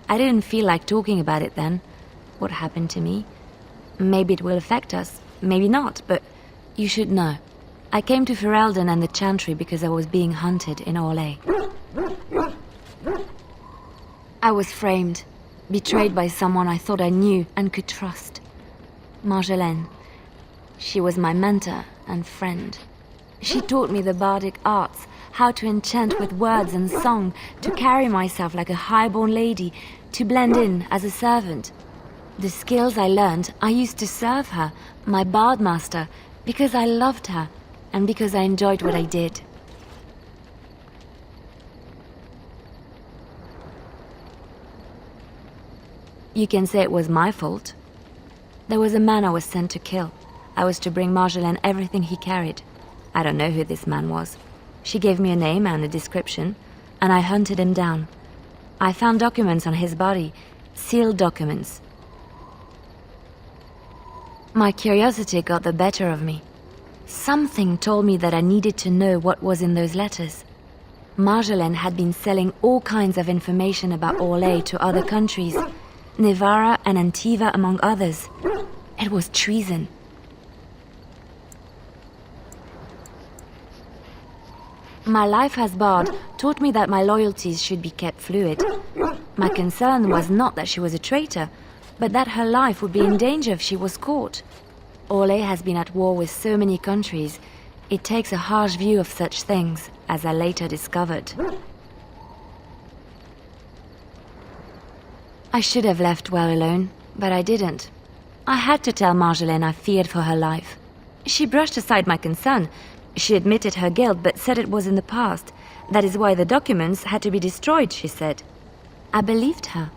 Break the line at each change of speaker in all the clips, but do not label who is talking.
I didn't feel like talking about it then. What happened to me? Maybe it will affect us, maybe not, but you should know. I came to Ferelden and the Chantry because I was being hunted in Orlais. I was framed, betrayed by someone I thought I knew and could trust. Marjolaine. She was my mentor and friend. She taught me the bardic arts, how to enchant with words and song, to carry myself like a highborn lady, to blend in as a servant. The skills I learned, I used to serve her, my bard master, because I loved her, and because I enjoyed what I did. You can say it was my fault. There was a man I was sent to kill. I was to bring Marjolaine everything he carried. I don't know who this man was. She gave me a name and a description, and I hunted him down. I found documents on his body, sealed documents. My curiosity got the better of me. Something told me that I needed to know what was in those letters. Marjolaine had been selling all kinds of information about Orlais to other countries, Nevarra and Antiva among others. It was treason. My life as bard taught me that my loyalties should be kept fluid. My concern was not that she was a traitor, but that her life would be in danger if she was caught. Orlais has been at war with so many countries. It takes a harsh view of such things, as I later discovered. I should have left well alone, but I didn't. I had to tell Marjolaine I feared for her life. She brushed aside my concern. She admitted her guilt, but said it was in the past. That is why the documents had to be destroyed, she said. I believed her.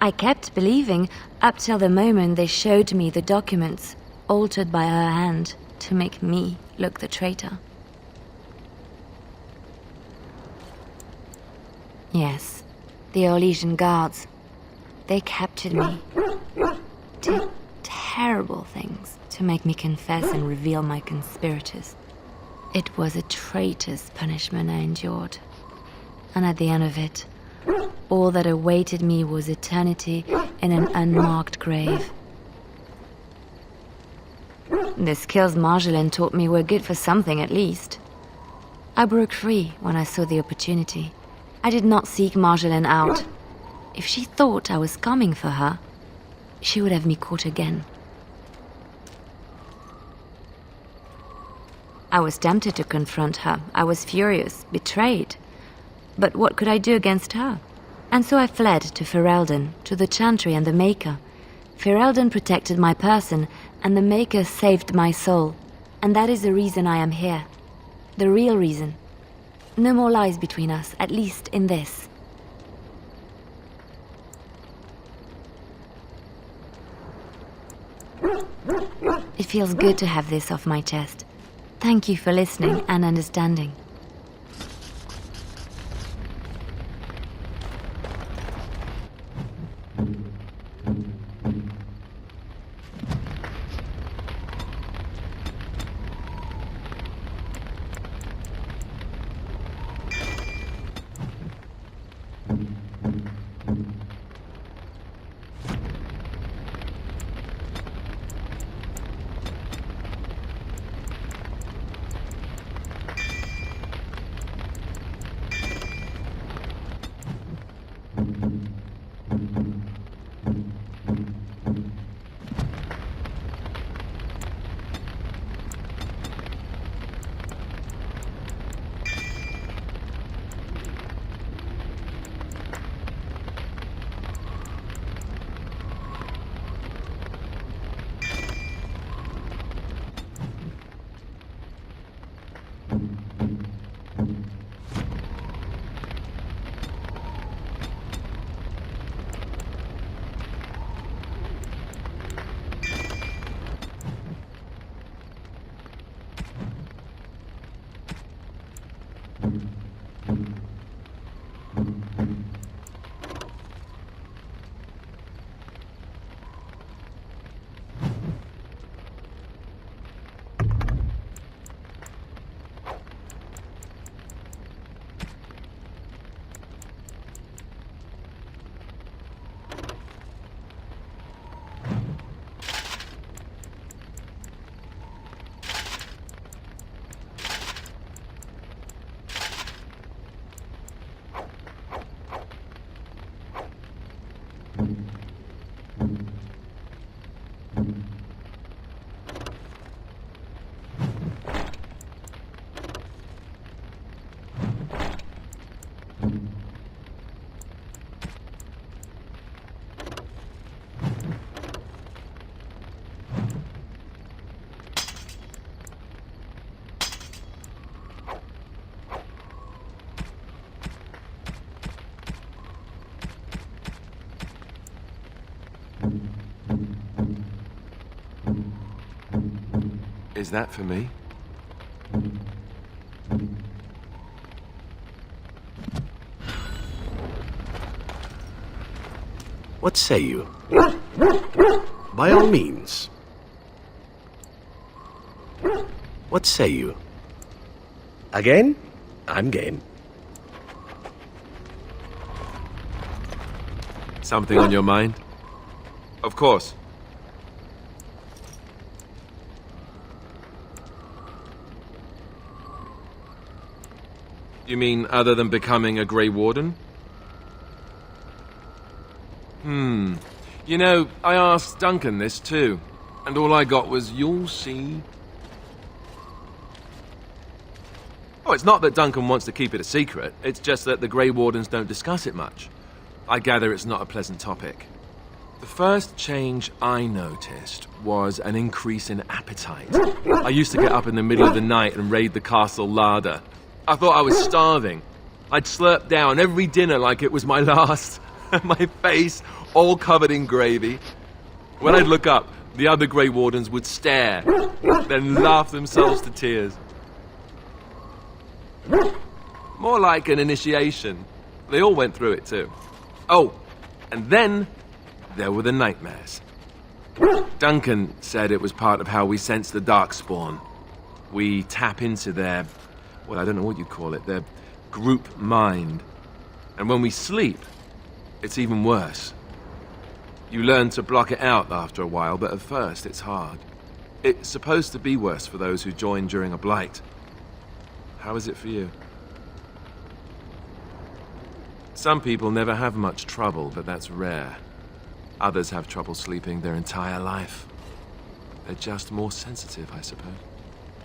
I kept believing up till the moment they showed me the documents, altered by her hand, to make me look the traitor. Yes, the Orlesian guards. They captured me. Did terrible things to make me confess and reveal my conspirators. It was a traitor's punishment I endured. And at the end of it, all that awaited me was eternity in an unmarked grave. The skills Marjolaine taught me were good for something at least. I broke free when I saw the opportunity. I did not seek Marjolaine out. If she thought I was coming for her, she would have me caught again. I was tempted to confront her. I was furious, betrayed. But what could I do against her? And so I fled to Ferelden, to the Chantry and the Maker. Ferelden protected my person, and the Maker saved my soul. And that is the reason I am here. The real reason. No more lies between us, at least in this. It feels good to have this off my chest. Thank you for listening and understanding.
Is that for me?
What say you? By all means. What say you? Again? I'm game.
Something on your mind? Of course. You mean other than becoming a Grey Warden? You know, I asked Duncan this too, and all I got was, "You'll see." Oh, it's not that Duncan wants to keep it a secret, it's just that the Grey Wardens don't discuss it much. I gather it's not a pleasant topic. The first change I noticed was an increase in appetite. I used to get up in the middle of the night and raid the castle larder. I thought I was starving. I'd slurp down every dinner like it was my last. My face all covered in gravy. When I'd look up, the other Grey Wardens would stare, then laugh themselves to tears. More like an initiation. They all went through it too. Oh, and then there were the nightmares. Duncan said it was part of how we sense the Darkspawn. We tap into their, well, I don't know what you'd call it, their group mind. And when we sleep, it's even worse. You learn to block it out after a while, but at first it's hard. It's supposed to be worse for those who join during a blight. How is it for you? Some people never have much trouble, but that's rare. Others have trouble sleeping their entire life. They're just more sensitive, I suppose.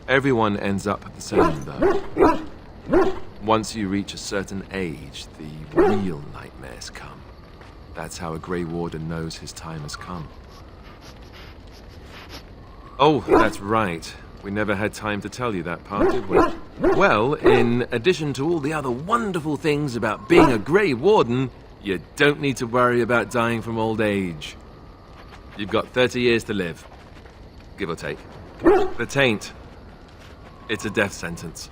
Everyone ends up the same, though. Once you reach a certain age, the real nightmares come. That's how a Grey Warden knows his time has come. Oh, that's right. We never had time to tell you that part, did we? Well, in addition to all the other wonderful things about being a Grey Warden, you don't need to worry about dying from old age. You've got 30 years to live, give or take. The taint, it's a death sentence.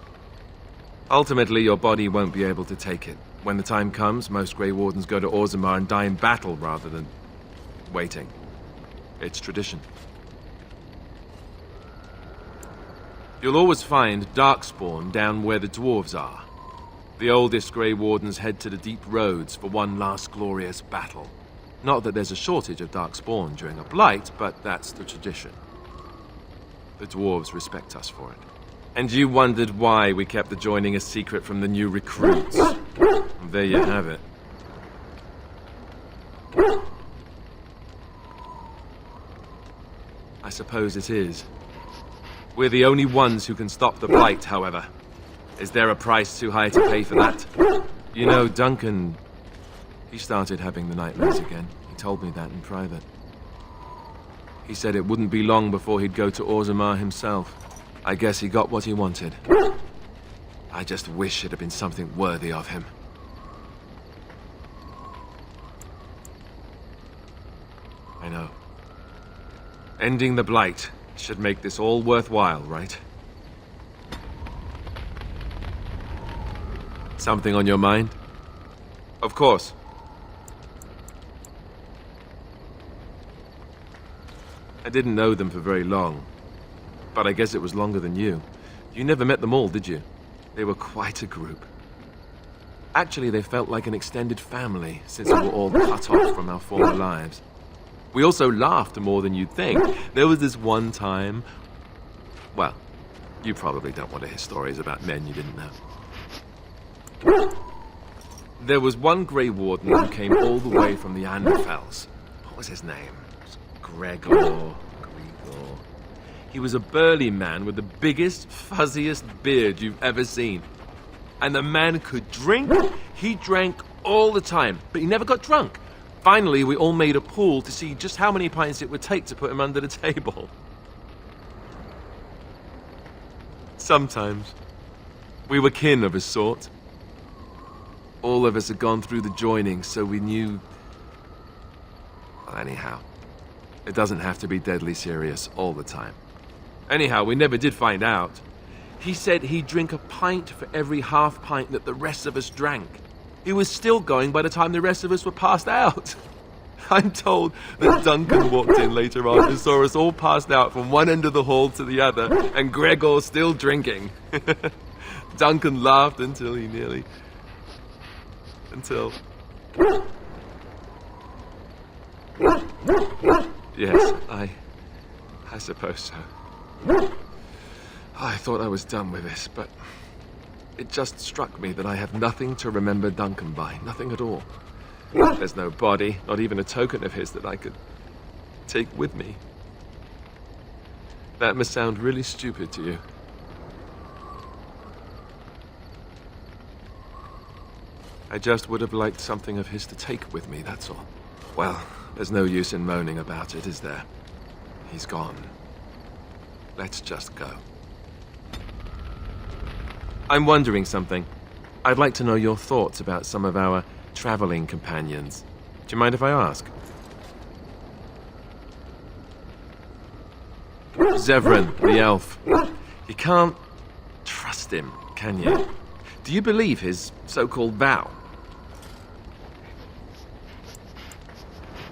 Ultimately, your body won't be able to take it. When the time comes, most Grey Wardens go to Orzammar and die in battle rather than waiting. It's tradition. You'll always find Darkspawn down where the dwarves are. The oldest Grey Wardens head to the deep roads for one last glorious battle. Not that there's a shortage of Darkspawn during a blight, but that's the tradition. The dwarves respect us for it. And you wondered why we kept the joining a secret from the new recruits. There you have it. I suppose it is. We're the only ones who can stop the blight, however. Is there a price too high to pay for that? You know, Duncan, he started having the nightmares again. He told me that in private. He said it wouldn't be long before he'd go to Orzammar himself. I guess he got what he wanted. I just wish it had been something worthy of him. I know. Ending the blight should make this all worthwhile, right? Something on your mind? Of course. I didn't know them for very long. But I guess it was longer than you. You never met them all, did you? They were quite a group. Actually, they felt like an extended family, since we were all cut off from our former lives. We also laughed more than you'd think. There was this one time... Well, you probably don't want to hear stories about men you didn't know. There was one Grey Warden who came all the way from the Anderfells. What was his name? Gregor. He was a burly man with the biggest, fuzziest beard you've ever seen. And the man could drink. He drank all the time, but he never got drunk. Finally, we all made a pool to see just how many pints it would take to put him under the table. Sometimes, we were kin of a sort. All of us had gone through the joining, so we knew... Well, anyhow, it doesn't have to be deadly serious all the time. Anyhow, we never did find out. He said he'd drink a pint for every half pint that the rest of us drank. He was still going by the time the rest of us were passed out. I'm told that Duncan walked in later on and saw us all passed out from one end of the hall to the other, and Gregor still drinking. Duncan laughed until he nearly... Until... Yes, I suppose so. I thought I was done with this, but it just struck me that I have nothing to remember Duncan by. Nothing at all. There's no body, not even a token of his that I could take with me. That must sound really stupid to you. I just would have liked something of his to take with me, that's all. Well, there's no use in moaning about it, is there? He's gone. Let's just go. I'm wondering something. I'd like to know your thoughts about some of our traveling companions. Do you mind if I ask? Zevran, the elf. You can't trust him, can you? Do you believe his so-called vow?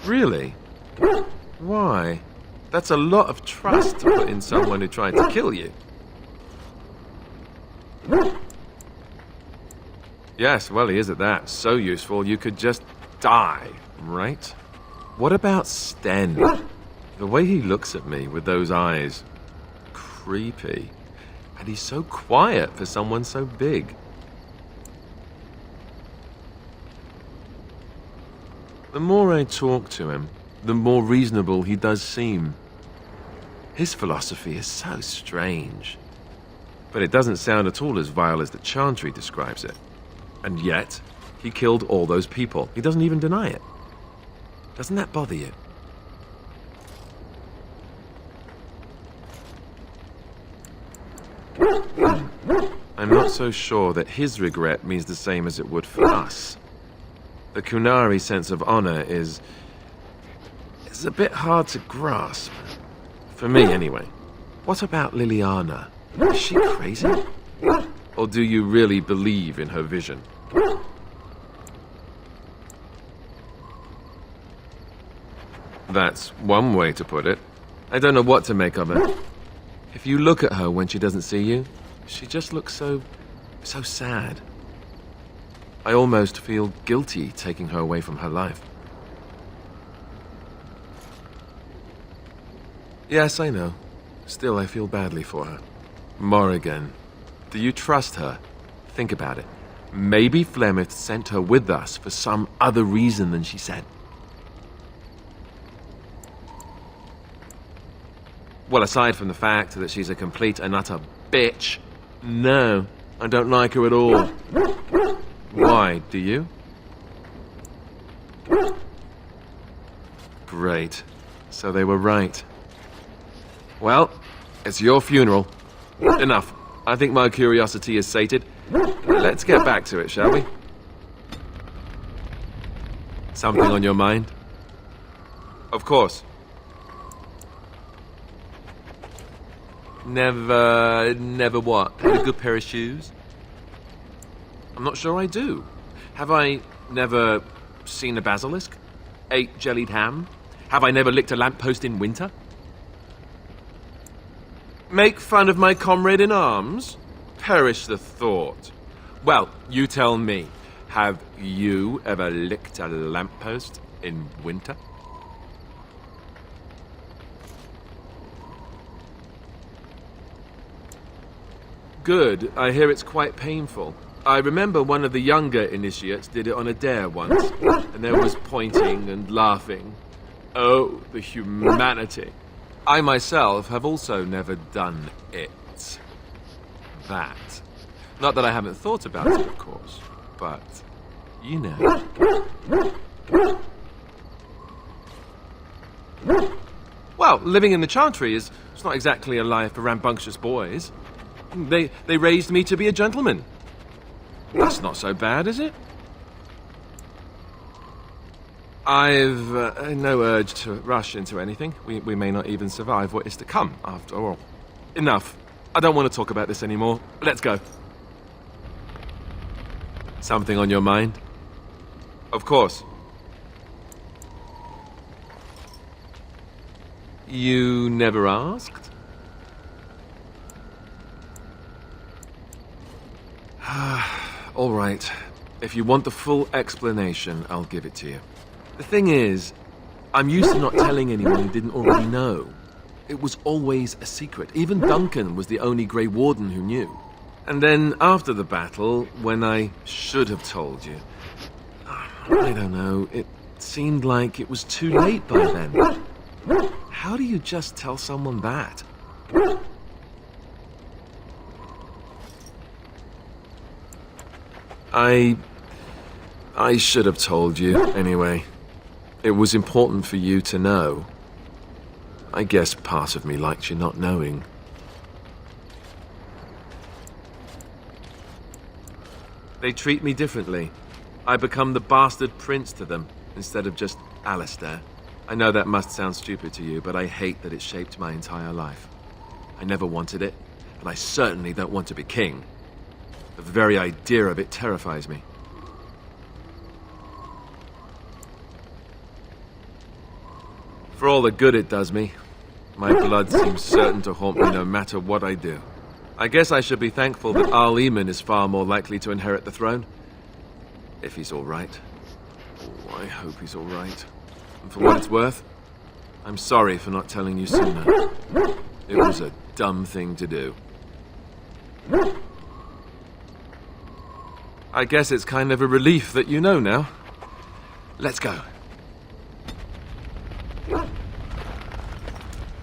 Really? Why? That's a lot of trust to put in someone who tried to kill you. Yes, well, he is at that. So useful, you could just die, right? What about Sten? The way he looks at me with those eyes. Creepy. And he's so quiet for someone so big. The more I talk to him, the more reasonable he does seem. His philosophy is so strange. But it doesn't sound at all as vile as the Chantry describes it. And yet, he killed all those people. He doesn't even deny it. Doesn't that bother you? I'm not so sure that his regret means the same as it would for us. The Qunari sense of honor is a bit hard to grasp. For me, anyway. What about Liliana? Is she crazy? Or do you really believe in her vision? That's one way to put it. I don't know what to make of her. If you look at her when she doesn't see you, she just looks so sad. I almost feel guilty taking her away from her life. Yes, I know. Still, I feel badly for her. Morrigan. Do you trust her? Think about it. Maybe Flemeth sent her with us for some other reason than she said. Well, aside from the fact that she's a complete and utter bitch, no, I don't like her at all. Why, do you? Great. So they were right. Well, it's your funeral. Enough. I think my curiosity is sated. Let's get back to it, shall we? Something on your mind? Of course. Never what? Had a good pair of shoes? I'm not sure I do. Have I never seen a basilisk? Ate jellied ham? Have I never licked a lamppost in winter? Make fun of my comrade in arms? Perish the thought. Well, you tell me. Have you ever licked a lamppost in winter? Good. I hear it's quite painful. I remember one of the younger initiates did it on a dare once, and there was pointing and laughing. Oh, the humanity. I myself have also never done it. That. Not that I haven't thought about it, of course, but, you know. Well, living in the Chantry is it's not exactly a life for rambunctious boys. They raised me to be a gentleman. That's not so bad, is it? I've no urge to rush into anything. We may not even survive what is to come, after all. enough. I don't want to talk about this anymore. Let's go. Something on your mind? Of course. You never asked? All right. If you want the full explanation, I'll give it to you. The thing is, I'm used to not telling anyone who didn't already know. It was always a secret. Even Duncan was the only Grey Warden who knew. And then, after the battle, when I should have told you, I don't know, it seemed like it was too late by then. How do you just tell someone that? I should have told you, anyway. It was important for you to know. I guess part of me liked you not knowing. They treat me differently. I become the bastard prince to them, instead of just Alistair. I know that must sound stupid to you, but I hate that it shaped my entire life. I never wanted it, and I certainly don't want to be king. The very idea of it terrifies me. For all the good it does me, my blood seems certain to haunt me no matter what I do. I guess I should be thankful that Arl Eamon is far more likely to inherit the throne. If he's all right. Oh, I hope he's all right. And for what it's worth, I'm sorry for not telling you sooner. It was a dumb thing to do. I guess it's kind of a relief that you know now. Let's go.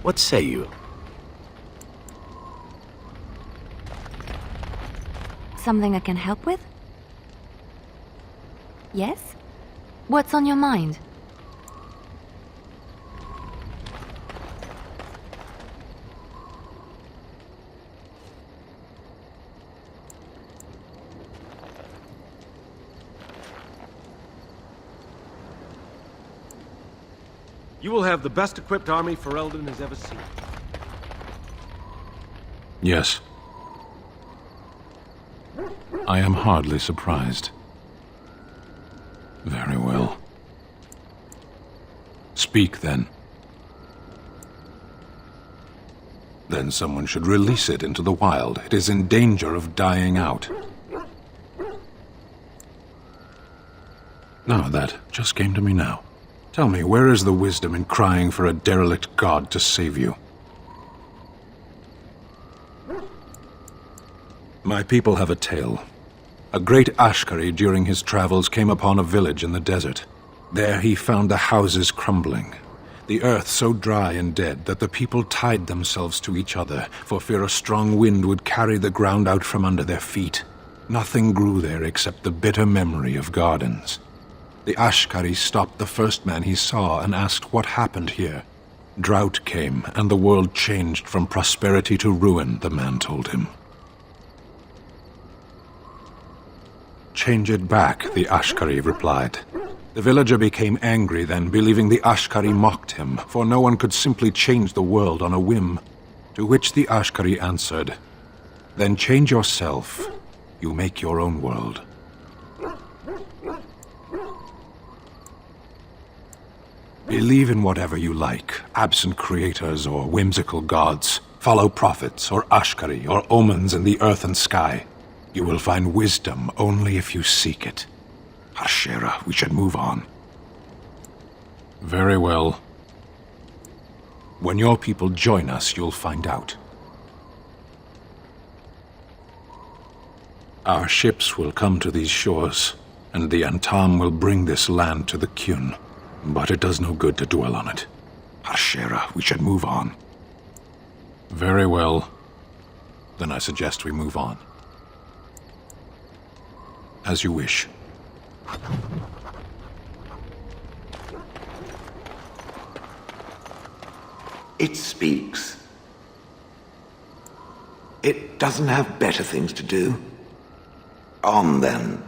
What say you?
Something I can help with? Yes? What's on your mind?
You will have the best equipped army Ferelden has ever seen.
Yes. I am hardly surprised. Very well. Speak, then. Then someone should release it into the wild. It is in danger of dying out. No, that just came to me now. Tell me, where is the wisdom in crying for a derelict god to save you? My people have a tale. A great Ashkari during his travels came upon a village in the desert. There he found the houses crumbling, the earth so dry and dead that the people tied themselves to each other for fear a strong wind would carry the ground out from under their feet. Nothing grew there except the bitter memory of gardens. The Ashkari stopped the first man he saw and asked what happened here. Drought came, and the world changed from prosperity to ruin, the man told him. Change it back, the Ashkari replied. The villager became angry then, believing the Ashkari mocked him, for no one could simply change the world on a whim. To which the Ashkari answered, "Then change yourself. You make your own world." Believe in whatever you like, absent creators or whimsical gods. Follow prophets or Ashkari or omens in the earth and sky. You will find wisdom only if you seek it. Ashera, we should move on. Very well. When your people join us, you'll find out. Our ships will come to these shores, and the Antam will bring this land to the Kyun. But it does no good to dwell on it. Ashera, we should move on. Very well. Then I suggest we move on. As you wish.
It speaks. It doesn't have better things to do. On then.